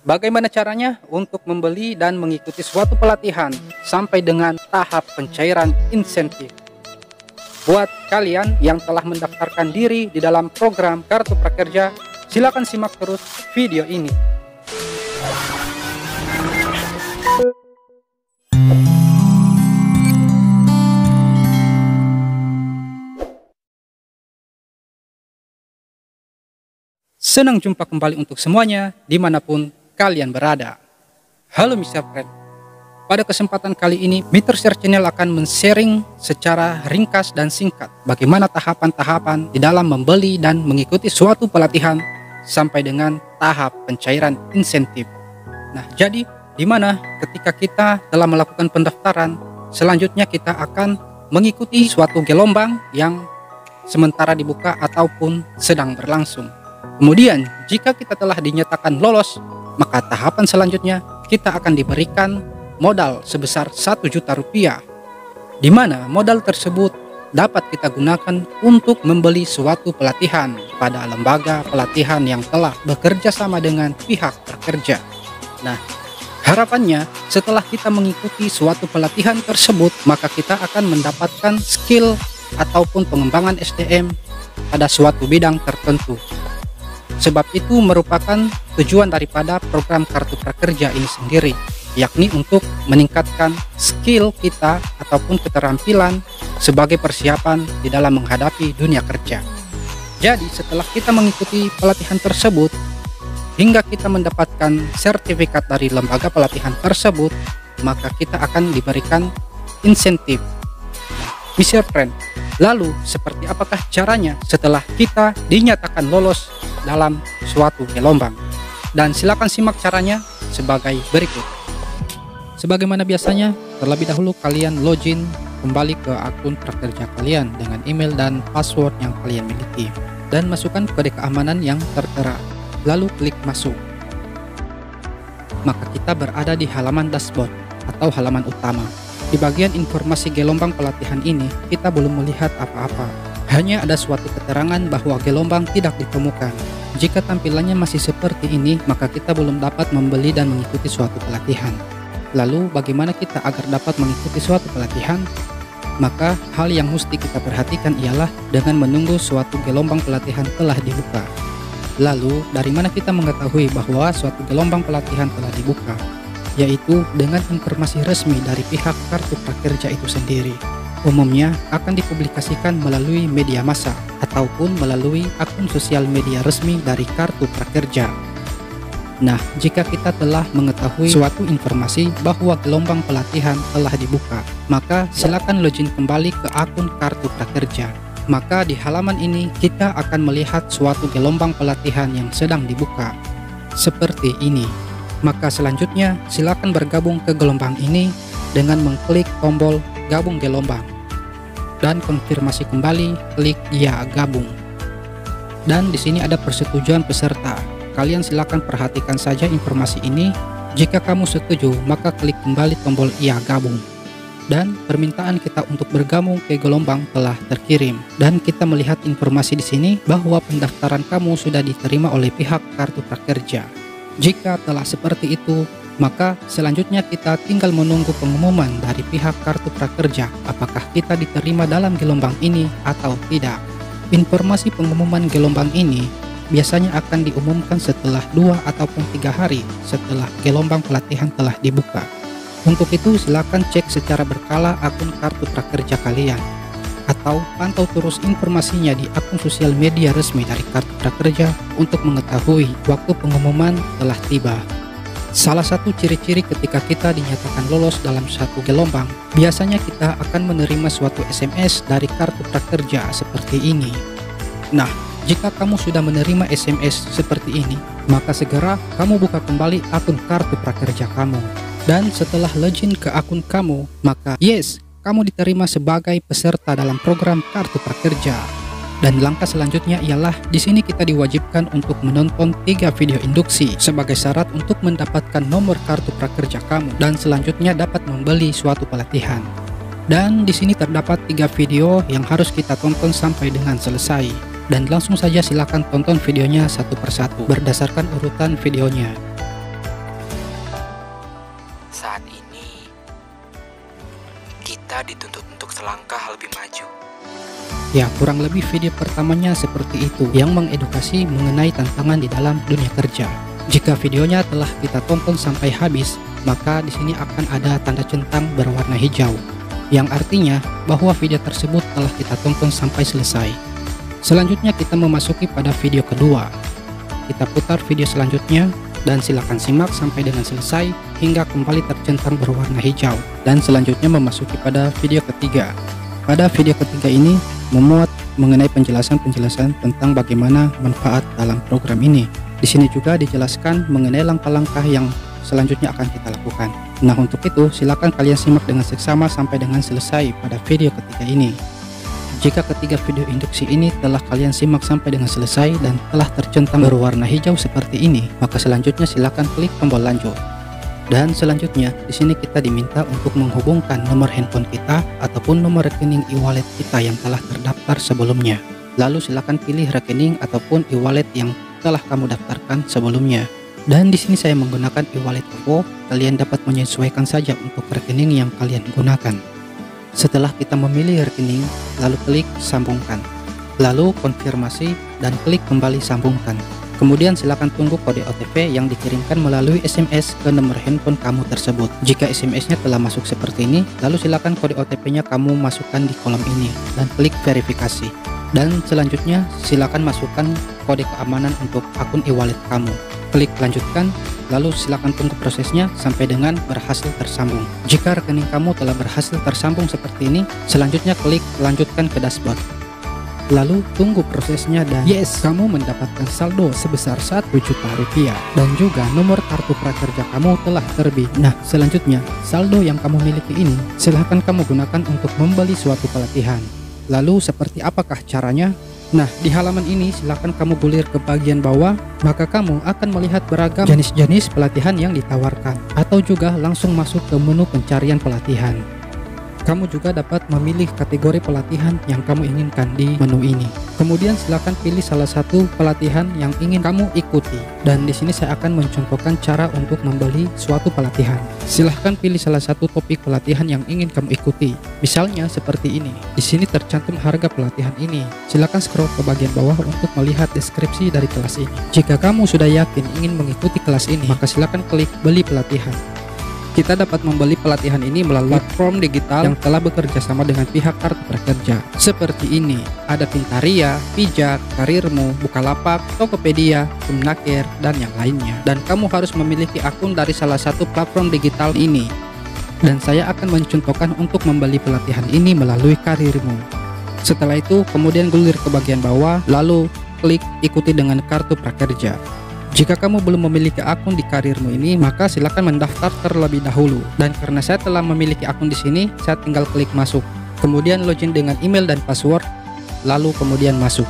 Bagaimana caranya untuk membeli dan mengikuti suatu pelatihan sampai dengan tahap pencairan insentif? Buat kalian yang telah mendaftarkan diri di dalam program Kartu Prakerja, silakan simak terus video ini. Senang jumpa kembali untuk semuanya dimanapun kalian berada. Halo Mr. Fred. Pada kesempatan kali ini, Mr. Share Channel akan men-sharing secara ringkas dan singkat bagaimana tahapan-tahapan di dalam membeli dan mengikuti suatu pelatihan sampai dengan tahap pencairan insentif. Nah, jadi di mana ketika kita telah melakukan pendaftaran, selanjutnya kita akan mengikuti suatu gelombang yang sementara dibuka ataupun sedang berlangsung. Kemudian, jika kita telah dinyatakan lolos, maka tahapan selanjutnya kita akan diberikan modal sebesar 1 juta rupiah, di mana modal tersebut dapat kita gunakan untuk membeli suatu pelatihan pada lembaga pelatihan yang telah bekerja sama dengan pihak prakerja. Nah, harapannya setelah kita mengikuti suatu pelatihan tersebut, maka kita akan mendapatkan skill ataupun pengembangan SDM pada suatu bidang tertentu. Sebab itu merupakan tujuan daripada program Kartu Prakerja ini sendiri, yakni untuk meningkatkan skill kita ataupun keterampilan sebagai persiapan di dalam menghadapi dunia kerja. Jadi setelah kita mengikuti pelatihan tersebut, hingga kita mendapatkan sertifikat dari lembaga pelatihan tersebut, maka kita akan diberikan insentif. Mr. Friend, lalu seperti apakah caranya setelah kita dinyatakan lolos dalam suatu gelombang? Dan silakan simak caranya sebagai berikut. Sebagaimana biasanya, terlebih dahulu kalian login kembali ke akun prakerja kalian dengan email dan password yang kalian miliki, dan masukkan kode keamanan yang tertera, lalu klik masuk. Maka kita berada di halaman dashboard atau halaman utama. Di bagian informasi gelombang pelatihan ini, kita belum melihat apa-apa. Hanya ada suatu keterangan bahwa gelombang tidak ditemukan. Jika tampilannya masih seperti ini, maka kita belum dapat membeli dan mengikuti suatu pelatihan. Lalu, bagaimana kita agar dapat mengikuti suatu pelatihan? Maka, hal yang mesti kita perhatikan ialah dengan menunggu suatu gelombang pelatihan telah dibuka. Lalu, dari mana kita mengetahui bahwa suatu gelombang pelatihan telah dibuka? Yaitu dengan informasi resmi dari pihak Kartu Prakerja itu sendiri. Umumnya akan dipublikasikan melalui media massa ataupun melalui akun sosial media resmi dari Kartu Prakerja. Nah, jika kita telah mengetahui suatu informasi bahwa gelombang pelatihan telah dibuka, maka silakan login kembali ke akun Kartu Prakerja. Maka di halaman ini kita akan melihat suatu gelombang pelatihan yang sedang dibuka seperti ini. Maka selanjutnya silakan bergabung ke gelombang ini dengan mengklik tombol gabung gelombang dan konfirmasi kembali, klik ya gabung. Dan di sini ada persetujuan peserta. Kalian silakan perhatikan saja informasi ini. Jika kamu setuju, maka klik kembali tombol ya gabung. Dan permintaan kita untuk bergabung ke gelombang telah terkirim. Dan kita melihat informasi di sini bahwa pendaftaran kamu sudah diterima oleh pihak Kartu Prakerja. Jika telah seperti itu, maka selanjutnya kita tinggal menunggu pengumuman dari pihak Kartu Prakerja apakah kita diterima dalam gelombang ini atau tidak. Informasi pengumuman gelombang ini biasanya akan diumumkan setelah 2 ataupun 3 hari setelah gelombang pelatihan telah dibuka. Untuk itu silakan cek secara berkala akun Kartu Prakerja kalian, atau pantau terus informasinya di akun sosial media resmi dari Kartu Prakerja untuk mengetahui waktu pengumuman telah tiba. Salah satu ciri-ciri ketika kita dinyatakan lolos dalam satu gelombang, biasanya kita akan menerima suatu SMS dari Kartu Prakerja seperti ini. Nah, jika kamu sudah menerima SMS seperti ini, maka segera kamu buka kembali akun Kartu Prakerja kamu. Dan setelah login ke akun kamu, maka yes, kamu diterima sebagai peserta dalam program Kartu Prakerja. Dan langkah selanjutnya ialah di sini kita diwajibkan untuk menonton 3 video induksi sebagai syarat untuk mendapatkan nomor Kartu Prakerja kamu dan selanjutnya dapat membeli suatu pelatihan. Dan di sini terdapat 3 video yang harus kita tonton sampai dengan selesai. Dan langsung saja silakan tonton videonya satu persatu berdasarkan urutan videonya. kita dituntut untuk selangkah lebih maju. Ya, kurang lebih video pertamanya seperti itu, yang mengedukasi mengenai tantangan di dalam dunia kerja. Jika videonya telah kita tonton sampai habis, maka di sini akan ada tanda centang berwarna hijau, yang artinya bahwa video tersebut telah kita tonton sampai selesai. Selanjutnya kita memasuki pada video kedua. Kita putar video selanjutnya dan silakan simak sampai dengan selesai hingga kembali tercentang berwarna hijau. Dan selanjutnya memasuki pada video ketiga. Pada video ketiga ini memuat mengenai penjelasan-penjelasan tentang bagaimana manfaat dalam program ini. Di sini juga dijelaskan mengenai langkah-langkah yang selanjutnya akan kita lakukan. Nah, untuk itu silakan kalian simak dengan seksama sampai dengan selesai pada video ketiga ini. Jika ketiga video induksi ini telah kalian simak sampai dengan selesai dan telah tercentang berwarna hijau seperti ini, maka selanjutnya silakan klik tombol lanjut. Dan selanjutnya di sini kita diminta untuk menghubungkan nomor handphone kita ataupun nomor rekening e-wallet kita yang telah terdaftar sebelumnya. Lalu silakan pilih rekening ataupun e-wallet yang telah kamu daftarkan sebelumnya. Dan di sini saya menggunakan e-wallet OVO. Kalian dapat menyesuaikan saja untuk rekening yang kalian gunakan. Setelah kita memilih rekening, lalu klik sambungkan, lalu konfirmasi dan klik kembali sambungkan. Kemudian silakan tunggu kode OTP yang dikirimkan melalui SMS ke nomor handphone kamu tersebut. Jika SMS-nya telah masuk seperti ini, lalu silakan kode OTP-nya kamu masukkan di kolom ini dan klik verifikasi. Dan selanjutnya silakan masukkan kode keamanan untuk akun e-wallet kamu. Klik lanjutkan, lalu silakan tunggu prosesnya sampai dengan berhasil tersambung. Jika rekening kamu telah berhasil tersambung seperti ini, selanjutnya klik lanjutkan ke dashboard. Lalu tunggu prosesnya dan yes, kamu mendapatkan saldo sebesar Rp1 juta dan juga nomor kartu prakerja kamu telah terbit. Nah, selanjutnya saldo yang kamu miliki ini silahkan kamu gunakan untuk membeli suatu pelatihan. Lalu seperti apakah caranya? Nah, di halaman ini silakan kamu gulir ke bagian bawah, maka kamu akan melihat beragam jenis-jenis pelatihan yang ditawarkan, atau juga langsung masuk ke menu pencarian pelatihan. Kamu juga dapat memilih kategori pelatihan yang kamu inginkan di menu ini. Kemudian silakan pilih salah satu pelatihan yang ingin kamu ikuti. Dan di sini saya akan mencontohkan cara untuk membeli suatu pelatihan. Silahkan pilih salah satu topik pelatihan yang ingin kamu ikuti. Misalnya seperti ini. Di sini tercantum harga pelatihan ini. Silakan scroll ke bagian bawah untuk melihat deskripsi dari kelas ini. Jika kamu sudah yakin ingin mengikuti kelas ini, maka silakan klik beli pelatihan. Kita dapat membeli pelatihan ini melalui platform digital yang telah bekerja sama dengan pihak kartu prakerja. Seperti ini, ada Pintaria, Pijak, Karirmu, Bukalapak, Tokopedia, Kemenaker, dan yang lainnya. Dan kamu harus memiliki akun dari salah satu platform digital ini. Dan saya akan mencontohkan untuk membeli pelatihan ini melalui Karirmu. Setelah itu, kemudian gulir ke bagian bawah, lalu klik ikuti dengan kartu prakerja. Jika kamu belum memiliki akun di Karirmu ini, maka silakan mendaftar terlebih dahulu. Dan karena saya telah memiliki akun di sini, saya tinggal klik masuk. Kemudian login dengan email dan password, lalu kemudian masuk.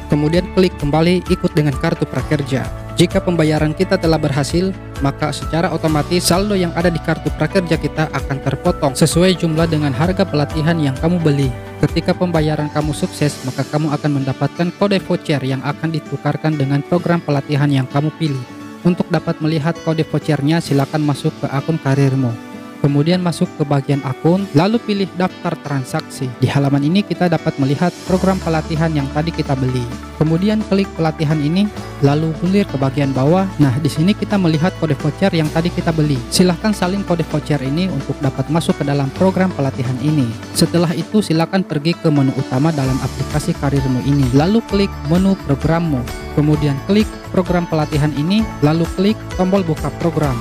Kemudian klik kembali ikut dengan kartu prakerja. Jika pembayaran kita telah berhasil, maka secara otomatis saldo yang ada di kartu prakerja kita akan terpotong sesuai jumlah dengan harga pelatihan yang kamu beli. Ketika pembayaran kamu sukses, maka kamu akan mendapatkan kode voucher yang akan ditukarkan dengan program pelatihan yang kamu pilih. Untuk dapat melihat kode vouchernya, silakan masuk ke akun Karirmu. Kemudian masuk ke bagian akun, lalu pilih daftar transaksi. Di halaman ini kita dapat melihat program pelatihan yang tadi kita beli. Kemudian klik pelatihan ini, lalu gulir ke bagian bawah. Nah, di sini kita melihat kode voucher yang tadi kita beli. Silahkan salin kode voucher ini untuk dapat masuk ke dalam program pelatihan ini. Setelah itu, silakan pergi ke menu utama dalam aplikasi Karirmu ini. Lalu klik menu programmu. Kemudian klik program pelatihan ini, lalu klik tombol buka program.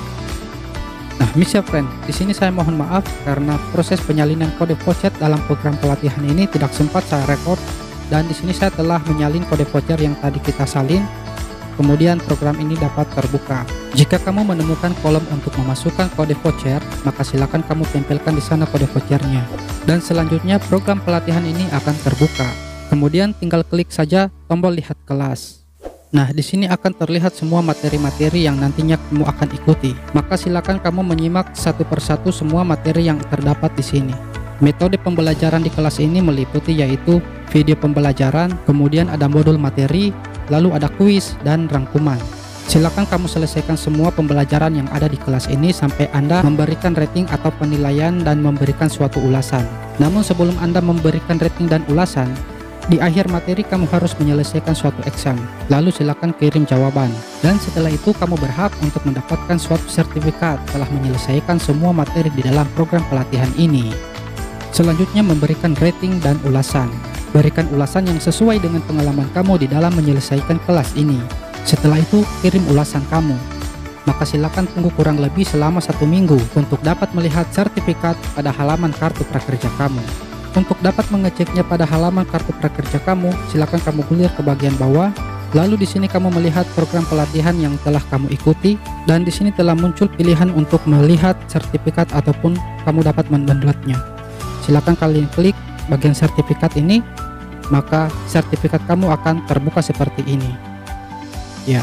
Nah, Mr. Friend, di sini saya mohon maaf karena proses penyalinan kode voucher dalam program pelatihan ini tidak sempat saya rekod, dan di sini saya telah menyalin kode voucher yang tadi kita salin. Kemudian program ini dapat terbuka. Jika kamu menemukan kolom untuk memasukkan kode voucher, maka silakan kamu tempelkan di sana kode vouchernya. Dan selanjutnya program pelatihan ini akan terbuka. Kemudian tinggal klik saja tombol lihat kelas. Nah, di sini akan terlihat semua materi-materi yang nantinya kamu akan ikuti. Maka silakan kamu menyimak satu persatu semua materi yang terdapat di sini. Metode pembelajaran di kelas ini meliputi yaitu video pembelajaran, kemudian ada modul materi, lalu ada kuis dan rangkuman. Silakan kamu selesaikan semua pembelajaran yang ada di kelas ini sampai Anda memberikan rating atau penilaian dan memberikan suatu ulasan. Namun sebelum Anda memberikan rating dan ulasan, di akhir materi kamu harus menyelesaikan suatu exam. Lalu silakan kirim jawaban. Dan setelah itu kamu berhak untuk mendapatkan suatu sertifikat telah menyelesaikan semua materi di dalam program pelatihan ini. Selanjutnya memberikan rating dan ulasan. Berikan ulasan yang sesuai dengan pengalaman kamu di dalam menyelesaikan kelas ini. Setelah itu, kirim ulasan kamu. Maka silakan tunggu kurang lebih selama 1 minggu untuk dapat melihat sertifikat pada halaman kartu prakerja kamu. Untuk dapat mengeceknya pada halaman kartu prakerja kamu, silakan kamu gulir ke bagian bawah. Lalu di sini kamu melihat program pelatihan yang telah kamu ikuti, dan di sini telah muncul pilihan untuk melihat sertifikat ataupun kamu dapat mendownloadnya. Silakan kalian klik bagian sertifikat ini, maka sertifikat kamu akan terbuka seperti ini. Ya,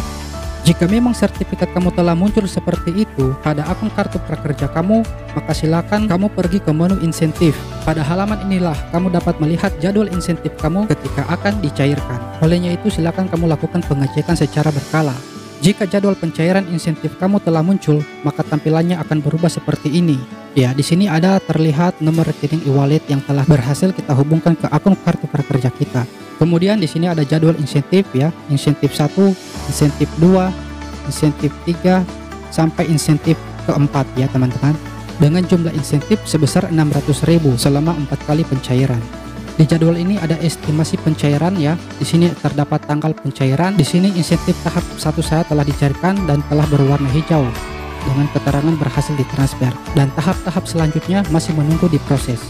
jika memang sertifikat kamu telah muncul seperti itu pada akun kartu prakerja kamu, maka silakan kamu pergi ke menu insentif. Pada halaman inilah kamu dapat melihat jadwal insentif kamu ketika akan dicairkan. Olehnya itu silakan kamu lakukan pengecekan secara berkala. Jika jadwal pencairan insentif kamu telah muncul, maka tampilannya akan berubah seperti ini. Ya, di sini ada terlihat nomor rekening e-wallet yang telah berhasil kita hubungkan ke akun kartu prakerja kita. Kemudian di sini ada jadwal insentif ya, insentif 1, insentif 2, insentif 3, sampai insentif keempat ya teman-teman. Dengan jumlah insentif sebesar 600.000 selama 4 kali pencairan. Di jadwal ini ada estimasi pencairan ya. Di sini terdapat tanggal pencairan. Di sini insentif tahap 1 saya telah dicarikan dan telah berwarna hijau dengan keterangan berhasil ditransfer, dan tahap-tahap selanjutnya masih menunggu diproses.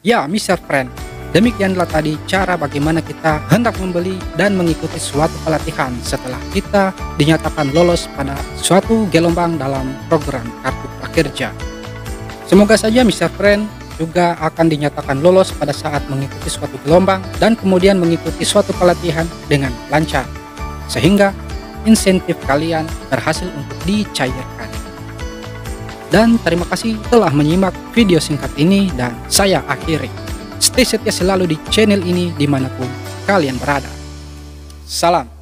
Ya, Mr. Friend, demikianlah tadi cara bagaimana kita hendak membeli dan mengikuti suatu pelatihan setelah kita dinyatakan lolos pada suatu gelombang dalam program kartu prakerja. Semoga saja Mr. Friend juga akan dinyatakan lolos pada saat mengikuti suatu gelombang dan kemudian mengikuti suatu pelatihan dengan lancar, sehingga insentif kalian berhasil untuk dicairkan. Dan terima kasih telah menyimak video singkat ini, dan saya akhiri. Stay setia selalu di channel ini dimanapun kalian berada. Salam.